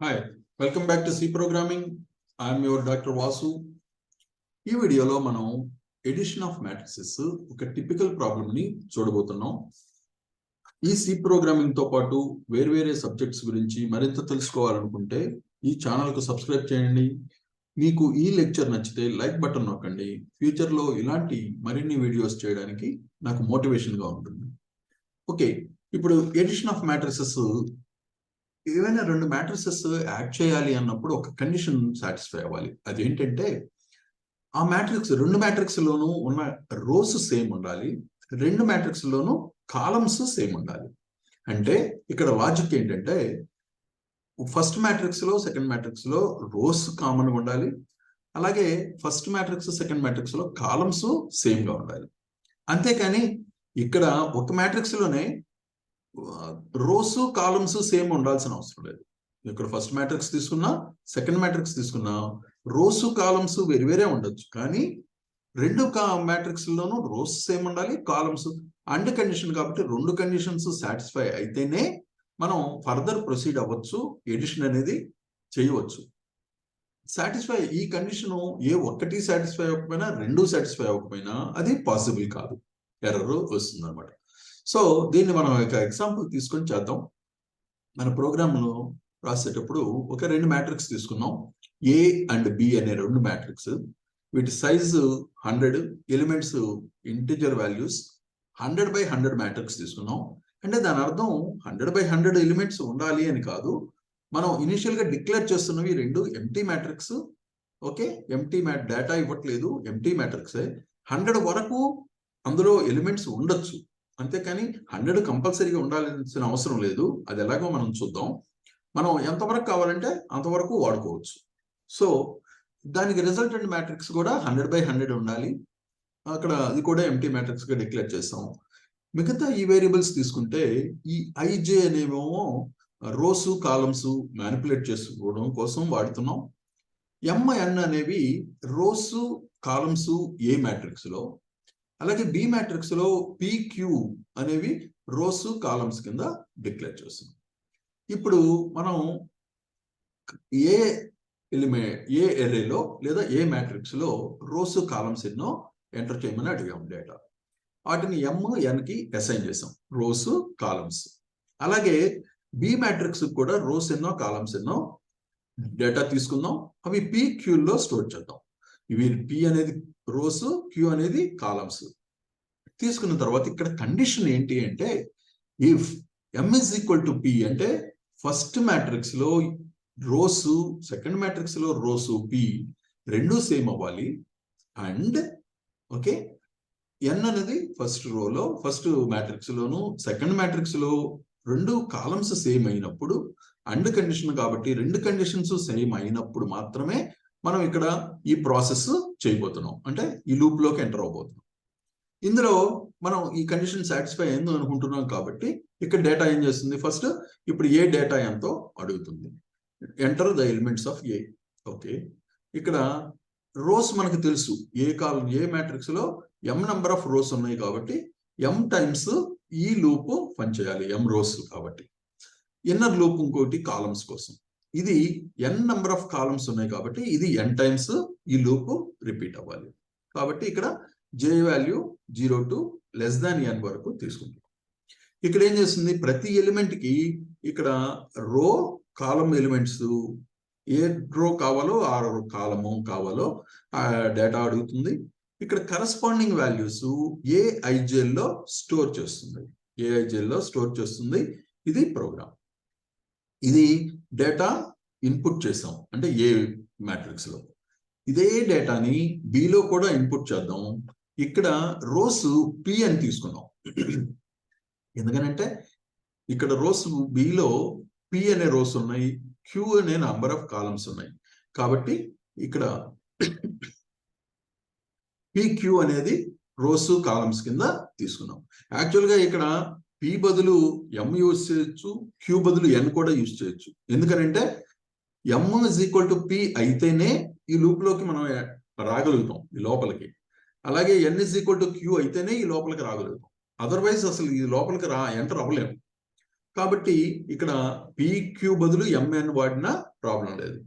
Hi, welcome back to C Programming. I am your Dr. Vasu. ఈ వీడియోలో మనం edition of matrices ఒక typical problem ని చూడబోతున్నాం. ఈ సి ప్రోగ్రామింగ్ తో పాటు వేరే సబ్జెక్ట్స్ గురించి మరింత తెలుసుకోవాలనుకుంటే ఈ ఛానల్ కు సబ్స్క్రైబ్ చేయండి. మీకు ఈ లెక్చర్ నచ్చితే లైక్ బటన్ నొక్కండి. ఫ్యూచర్ లో ఇలాంటి మరిన్ని వీడియోస్ చేయడానికి నాకు మోటివేషన్ గా ఉంటుంది. ఓకే, ఇప్పుడు ఎడిషన్ ఆఫ్ మ్యాట్రిసెస్ ఏవైనా రెండు మ్యాట్రిసెస్ యాడ్ చేయాలి అన్నప్పుడు ఒక కండిషన్ సాటిస్ఫై అవ్వాలి. అదేంటంటే ఆ మ్యాట్రిక్స్ రెండు మ్యాట్రిక్స్ లోనూ ఉన్న రోస్ సేమ్ ఉండాలి, రెండు మ్యాట్రిక్స్ లోనూ కాలమ్స్ సేమ్ ఉండాలి. అంటే ఇక్కడ లాజిక్ ఏంటంటే ఫస్ట్ మ్యాట్రిక్స్ లో సెకండ్ మ్యాట్రిక్స్ లో రోస్ కామన్ గా ఉండాలి, అలాగే ఫస్ట్ మ్యాట్రిక్స్ సెకండ్ మ్యాట్రిక్స్ లో కాలమ్స్ సేమ్ గా ఉండాలి. అంతేకాని ఇక్కడ ఒక మ్యాట్రిక్స్ లోనే రోస్ కాలమ్స్ సేమ్ ఉండాల్సిన అవసరం లేదు. ఇక్కడ ఫస్ట్ మ్యాట్రిక్స్ తీసుకున్నా సెకండ్ మ్యాట్రిక్స్ తీసుకున్నా రోస్ కాలమ్స్ వేరే ఉండొచ్చు, కానీ రెండు మ్యాట్రిక్స్ లోనూ రోస్ సేమ్ ఉండాలి, కాలమ్స్ అండ్ కండిషన్ కాబట్టి రెండు కండిషన్స్ సాటిస్ఫై అయితేనే మనం ఫర్దర్ ప్రొసీడ్ అవ్వచ్చు, ఎడిషన్ అనేది చేయవచ్చు. సాటిస్ఫై ఈ కండిషన్ ఏ ఒక్కటి సాటిస్ఫై అవ్వకపోయినా రెండు సాటిస్ఫై అవ్వకపోయినా అది పాసిబుల్ కాదు, ఎర్రర్ వస్తుంది అనమాట. సో దీన్ని మనం ఒక ఎగ్జాంపుల్ తీసుకొని చేద్దాం. మన ప్రోగ్రామ్లో రాసేటప్పుడు ఒక రెండు మ్యాట్రిక్స్ తీసుకున్నాం, ఏ అండ్ బి అనే రెండు మ్యాట్రిక్స్. వీటి size 100, elements integer values, 100/100 matrix తీసుకున్నాం. అంటే దాని అర్థం 100/100 ఎలిమెంట్స్ ఉండాలి అని కాదు. మనం ఇనిషియల్ గా డిక్లేర్ చేస్తున్నవి రెండు empty matrix. Okay, empty data ఇవ్వట్లేదు, ఎంప్టీ మ్యాట్రిక్సే. 100 వరకు అందులో ఎలిమెంట్స్ ఉండొచ్చు, అంతేకాని 100 కంపల్సరీగా ఉండాల్సిన అవసరం లేదు. అది ఎలాగో మనం చూద్దాం. మనం ఎంతవరకు కావాలంటే అంతవరకు వాడుకోవచ్చు. సో దానికి రిజల్టెంట్ మ్యాట్రిక్స్ కూడా 100/100 ఉండాలి. అక్కడ అది కూడా ఎంప్టీ మ్యాట్రిక్స్ గా డిక్లేర్ చేస్తాం. మిగతా ఈ వేరియబుల్స్ తీసుకుంటే ఈ ఐజే అనేమో రోస్ కాలమ్స్ మ్యానిపులేట్ చేసుకోవడం కోసం వాడుతున్నాం. ఎంఎన్ అనేవి రోస్ కాలమ్స్ ఏ మ్యాట్రిక్స్ లో, అలాగే బి మ్యాట్రిక్స్ లో పిక్యూ అనేవి రోస్ కాలమ్స్ కింద డిక్లేర్ చేస్తున్నాం. ఇప్పుడు మనం ఏ ఎర్రేలో లేదా ఏ మ్యాట్రిక్స్ లో రోస్ కాలమ్స్ ఎన్నో ఎంటర్ చేయమని అడిగాం డేటా. వాటిని ఎంఎన్కి అసైన్ చేసాం, రోస్ కాలమ్స్. అలాగే బి మ్యాట్రిక్స్ కూడా రోస్ ఎన్నో కాలమ్స్ ఎన్నో డేటా తీసుకుందాం. అవి పిక్యూలో స్టోర్ చేద్దాం. ఇవి పి అనేది రోస్, క్యూ అనేది కాలమ్స్. తీసుకున్న తర్వాత ఇక్కడ కండిషన్ ఏంటి అంటే ఇఫ్ m = p అంటే ఫస్ట్ మ్యాట్రిక్స్ లో రోస్, సెకండ్ మ్యాట్రిక్స్ లో రోస్ p రెండు సేమ్ అవ్వాలి. అండ్ ఓకే, n అనేది ఫస్ట్ రోలో ఫస్ట్ మ్యాట్రిక్స్ లోను సెకండ్ మ్యాట్రిక్స్ లో రెండు కాలమ్స్ సేమ్ అయినప్పుడు, అండ్ కండిషన్ కాబట్టి రెండు కండిషన్స్ సేమ్ అయినప్పుడు మాత్రమే మనం ఇక్కడ ఈ ప్రాసెస్ చేయబోతున్నాం, అంటే ఈ లూప్ లోకి ఎంటర్ అవబోతున్నాం. ఇందులో మనం ఈ కండిషన్ సాటిస్ఫై అయింది అనుకుంటున్నాం కాబట్టి ఇక్కడ డేటా ఏం చేస్తుంది, ఫస్ట్ ఇప్పుడు ఏ డేటా ఎంతో అడుగుతుంది. Enter the elements of A. Okay, ఇక్కడ రోస్ మనకు తెలుసు, ఏ మ్యాట్రిక్స్ లో m నెంబర్ ఆఫ్ రోస్ ఉన్నాయి కాబట్టి m టైమ్స్ ఈ లూప్ పనిచేయాలి, m రోస్ కాబట్టి. ఇన్నర్ లూప్ ఇంకోటి కాలమ్స్ కోసం, ఇది n నెంబర్ ఆఫ్ కాలమ్స్ ఉన్నాయి కాబట్టి ఇది n టైమ్స్ ఈ లూప్ రిపీట్ అవ్వాలి. కాబట్టి ఇక్కడ j వాల్యూ 0 to n వరకు తీసుకుంటాం. ఇక్కడ ఏం చేస్తుంది, ప్రతి ఎలిమెంట్ కి ఇక్కడ రో కాలం ఎలిమెంట్స్ ఏ రో కావాలో ఆ కాలము కావాలో ఆ డేటా అడుగుతుంది. ఇక్కడ కరస్పాండింగ్ వాల్యూస్ ఏఐజేల్లో స్టోర్ చేస్తుంది. ఇది ప్రోగ్రామ్. ఇది డేటా ఇన్పుట్ చేసాం అంటే ఏ మ్యాట్రిక్స్ లో. ఇదే డేటాని బిలో కూడా ఇన్పుట్ చేద్దాం. ఇక్కడ రోస్ పి అని తీసుకున్నాం, ఎందుకనంటే ఇక్కడ రోస్ బిలో పి అనే రోస్ ఉన్నాయి, క్యూ అనే నంబర్ ఆఫ్ కాలమ్స్ ఉన్నాయి. కాబట్టి ఇక్కడ పిక్యూ అనేది రోస్ కాలమ్స్ కింద తీసుకున్నాం. యాక్చువల్గా ఇక్కడ పి బదులు ఎం యూజ్ చేయొచ్చు, క్యూ బదులు ఎన్ కూడా యూజ్ చేయొచ్చు. ఎందుకనంటే m = p అయితేనే ఈ లూప్ లోకి మనం రాగలుగుతాం ఈ లోపలికి. అలాగే n = q అయితేనే ఈ లోపలికి రాగలుగుతాం. అదర్వైజ్ అసలు ఈ లోపలికి ఎంటర్ అవ్వలేము. కాబట్టి ఇక్కడ PQ బదులు MN వాడినా ప్రాబ్లం లేదు.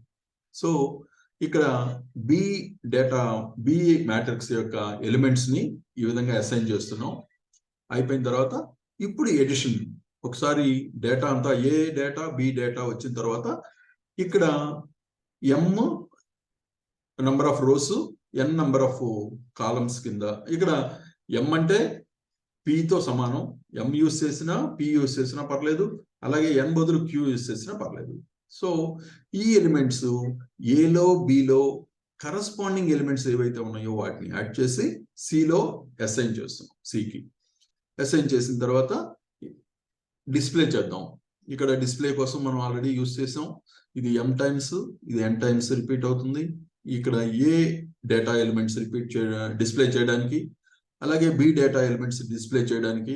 సో ఇక్కడ బి మ్యాట్రిక్స్ యొక్క ఎలిమెంట్స్ ని ఈ విధంగా అసైన్ చేస్తున్నాం. అయిపోయిన తర్వాత ఇప్పుడు ఎడిషన్, ఒకసారి డేటా అంతా ఏ డేటా బి డేటా వచ్చిన తర్వాత ఇక్కడ M number of rose, N number of columns కింద, ఇక్కడ M అంటే Pతో సమానం, M యూస్ చేసినా P యూస్ చేసినా పర్లేదు, అలాగే N బదులు Q యూస్ చేసినా పర్లేదు. సో ఈ ఎలిమెంట్స్ ఏలో బిలో కరస్పాండింగ్ ఎలిమెంట్స్ ఏవైతే ఉన్నాయో వాటిని యాడ్ చేసి సిలో అసైన్ చేస్తున్నాం. సికి అసైన్ చేసిన తర్వాత డిస్ప్లే చేద్దాం. ఇక్కడ డిస్ప్లే కోసం మనం ఆల్రెడీ యూస్ చేసాం. ఇది M టైమ్స్, ఇది N టైమ్స్ రిపీట్ అవుతుంది. ఇక్కడ ఏ డేటా ఎలిమెంట్స్ డిస్ప్లే చేయడానికి, అలాగే బి డేటా ఎలిమెంట్స్ డిస్ప్లే చేయడానికి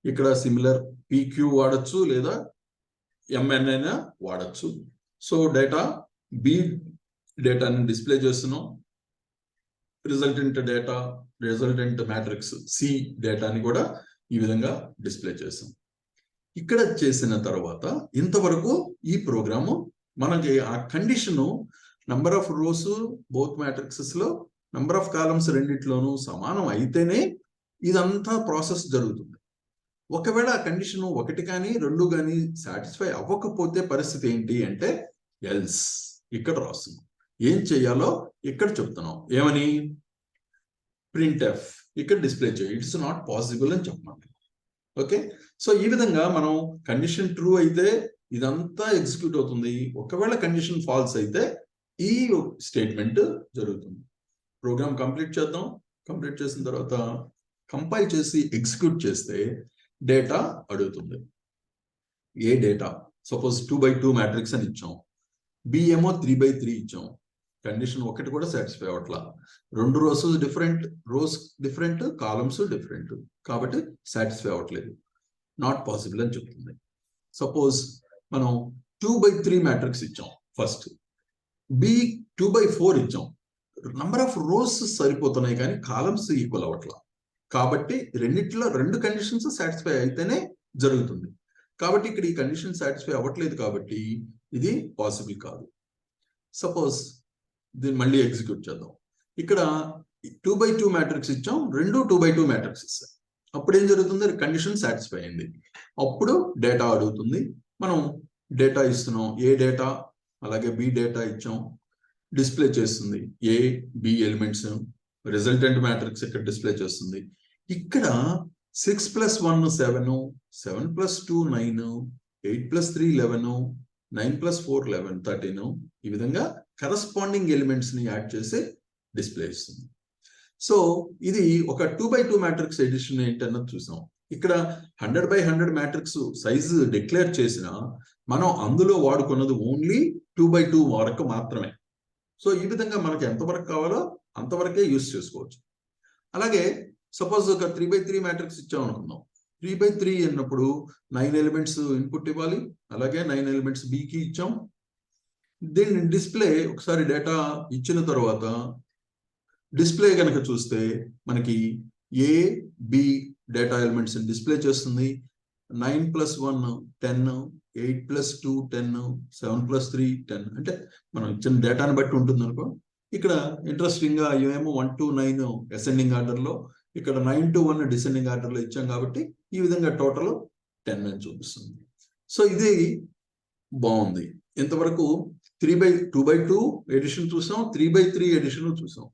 ఇక్కడ సిమిలర్ PQ వాడచ్చు లేదా MN అయినా వాడచ్చు. సో డేటా బి డేటాని డిస్ప్లే చేస్తున్నాం. రిజల్టెంట్ మ్యాట్రిక్స్ సి డేటాని కూడా ఈ విధంగా డిస్ప్లే చేస్తాం. ఇక్కడ చేసిన తర్వాత ఇంతవరకు ఈ ప్రోగ్రాము మనకి ఆ condition number of rose both matrixes లో, నంబర్ ఆఫ్ కాలమ్స్ రెండిట్లోనూ సమానం అయితేనే ఇదంతా ప్రాసెస్ జరుగుతుంది. ఒకవేళ ఆ కండిషన్ 1 కానీ 2 కానీ సాటిస్ఫై అవ్వకపోతే పరిస్థితి ఏంటి అంటే ఎల్స్. ఇక్కడ రాస్తున్నాం. ఏం చేయాలో ఇక్కడ చెప్తున్నాం. ఏమని? printf ఇక్కడ డిస్ప్లే చేయి, ఇట్స్ నాట్ పాసిబుల్ అని చెప్పమండి. ఓకే, సో ఈ విధంగా మనం కండిషన్ ట్రూ అయితే ఇదంతా ఎగ్జిక్యూట్ అవుతుంది. ఒకవేళ కండిషన్ ఫాల్స్ అయితే ఈ స్టేట్మెంట్ జరుగుతుంది. ప్రోగ్రామ్ కంప్లీట్ చేద్దాం. కంప్లీట్ చేసిన తర్వాత కంపైల్ చేసి ఎగ్జిక్యూట్ చేస్తే డేటా అడుగుతుంది. ఏ డేటా? సపోజ్ 2x2 మ్యాట్రిక్స్ అని ఇచ్చాం, బి ఏమో 3x3 ఇచ్చాం. కండిషన్ 1 కూడా సాటిస్ఫై అవ్వట్లా. 2 రోస్ డిఫరెంట్, కాలమ్స్ డిఫరెంట్, కాబట్టి సాటిస్ఫై అవ్వట్లేదు, నాట్ పాసిబుల్ అని చెప్తుంది. సపోజ్ మనం 2x3 మ్యాట్రిక్స్ ఇచ్చాం ఫస్ట్, బి 2x4 ఇచ్చాం. నంబర్ ఆఫ్ రోస్ సరిపోతున్నాయి కానీ కాలమ్స్ ఈక్వల్ అవ్వట్లా. కాబట్టి రెండిట్లో 2 కండిషన్స్ సాటిస్ఫై అయితేనే జరుగుతుంది. కాబట్టి ఇక్కడ ఈ కండిషన్ సాటిస్ఫై అవ్వట్లేదు కాబట్టి ఇది పాసిబుల్ కాదు. సపోజ్ దీన్ని మళ్ళీ ఎగ్జిక్యూట్ చేద్దాం. ఇక్కడ 2x2 మ్యాట్రిక్స్ ఇచ్చాం, 2 2x2 మ్యాట్రిక్స్ ఇస్తాం. అప్పుడు ఏం జరుగుతుంది? కండిషన్ సాటిస్ఫై అయింది. అప్పుడు డేటా అడుగుతుంది. మనం డేటా ఇస్తున్నాం. ఏ డేటా అలాగే బి డేటా ఇచ్చాం, డిస్ప్లే చేస్తుంది. A B elements, resultant matrix ఇక్కడ డిస్ప్లే చేస్తుంది. ఇక్కడ 6 + 1 7, 7 + 2 9, 8 + 3 11, 9 + 4 11 13, ఈ విధంగా కరస్పాండింగ్ ఎలిమెంట్స్ ని యాడ్ చేసి డిస్ప్లే ఇస్తుంది. సో ఇది ఒక 2x2 మ్యాట్రిక్స్ ఎడిషన్ ఏంటన్నది చూసాం. ఇక్కడ 100x100 మ్యాట్రిక్స్ సైజు డిక్లేర్ చేసిన మనం అందులో వాడుకున్నది ఓన్లీ 2x2 వరకు మాత్రమే. సో ఈ విధంగా మనకి ఎంతవరకు కావాలో అంతవరకే యూస్ చేసుకోవచ్చు. అలాగే సపోజ్ ఒక 3x3 మ్యాట్రిక్స్ ఇచ్చాం అనుకుందాం. 3x3 అన్నప్పుడు 9 ఎలిమెంట్స్ ఇన్పుట్ ఇవ్వాలి. అలాగే 9 ఎలిమెంట్స్ బికి ఇచ్చాం. దీన్ని డిస్ప్లే ఒకసారి డేటా ఇచ్చిన తర్వాత డిస్ప్లే కనుక చూస్తే మనకి A B data elements display చేస్తుంది. 9 + 1 10, 8 + 2 10, 7 + 3 10, అంటే మనం ఇచ్చిన డేటాని బట్టి ఉంటుంది అనుకో. ఇక్కడ ఇంట్రెస్టింగ్ గా ఏమో 1 to 9 అసెండింగ్ ఆర్డర్ లో, ఇక్కడ 9 to 1 డిసెండింగ్ ఆర్డర్ లో ఇచ్చాం కాబట్టి ఈ విధంగా టోటల్ 10 అని చూపిస్తుంది. సో ఇది బాగుంది. ఇంతవరకు 2x2 ఎడిషన్ చూసాం, 3x3 ఎడిషన్ చూసాం.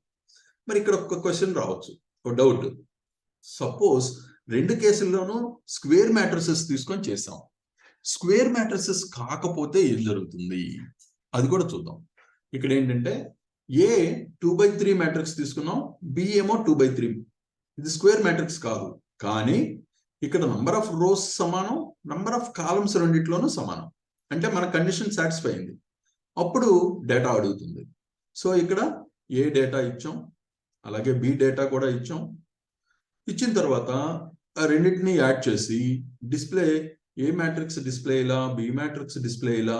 మరి ఇక్కడ ఒక క్వశ్చన్ రావచ్చు, ఒక డౌట్. సపోజ్ 2 కేసుల్లోనూ స్క్వేర్ మ్యాట్రిసెస్ తీసుకొని చేసాం. స్క్వేర్ మ్యాట్రిసెస్ కాకపోతే ఏం జరుగుతుంది అది కూడా చూద్దాం. ఇక్కడ ఏంటంటే ఏ 2x3 మ్యాట్రిక్స్ తీసుకున్నాం, బి ఏమో 2x3. ఇది స్క్వేర్ మ్యాట్రిక్స్ కాదు, కానీ ఇక్కడ నంబర్ ఆఫ్ రోస్ సమానం, నంబర్ ఆఫ్ కాలమ్స్ రెండిట్లోనూ సమానం. అంటే మన కండిషన్ సాటిస్ఫై అయింది. అప్పుడు డేటా అడుగుతుంది. సో ఇక్కడ ఏ డేటా ఇచ్చాం, అలాగే బి డేటా కూడా ఇచ్చాం. ఇచ్చిన తర్వాత ఆ రెండింటిని యాడ్ చేసి డిస్ప్లే, ఏ మ్యాట్రిక్స్ డిస్ప్లే ఇలా, బి మ్యాట్రిక్స్ డిస్ప్లే ఇలా,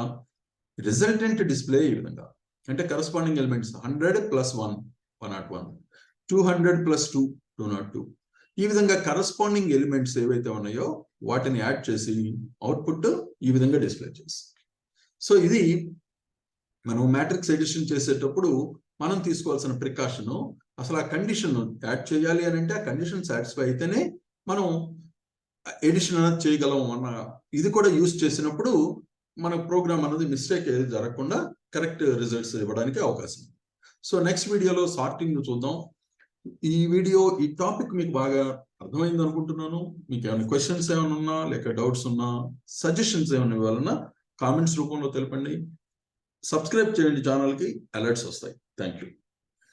రిజల్టెంట్ డిస్ప్లే ఈ విధంగా. అంటే కరస్పాండింగ్ ఎలిమెంట్స్ 100 + 1 101, 200 + 2 202. ఈ విధంగా కరస్పాండింగ్ ఎలిమెంట్స్ ఏవైతే ఉన్నాయో వాటిని యాడ్ చేసి అవుట్పుట్ ఈ విధంగా డిస్ప్లే చేస్తాం. సో ఇది మనం మ్యాట్రిక్స్ ఎడిషన్ చేసేటప్పుడు మనం తీసుకోవాల్సిన ప్రికాషన్. అసలు ఆ కండిషన్ యాడ్ చేయాలి అని అంటే ఆ కండిషన్ సాటిస్ఫై అయితేనే మనం ఎడిషన్ అనేది చేయగలం అన్న ఇది కూడా యూజ్ చేసినప్పుడు మన ప్రోగ్రామ్ అనేది మిస్టేక్ ఏది జరగకుండా కరెక్ట్ రిజల్ట్స్ ఇవ్వడానికి అవకాశం. సో నెక్స్ట్ వీడియోలో సార్టింగ్ చూద్దాం. ఈ టాపిక్ మీకు బాగా అర్థమైంది అనుకుంటున్నాను. మీకు ఏమైనా క్వశ్చన్స్ ఏమైనా ఉన్నా లేక డౌట్స్ ఉన్నా సజెషన్స్ ఏమైనా ఇవ్వాలన్నా కామెంట్స్ రూపంలో తెలపండి. సబ్స్క్రైబ్ చేయండి ఛానల్కి, అలర్ట్స్ వస్తాయి. Thank you.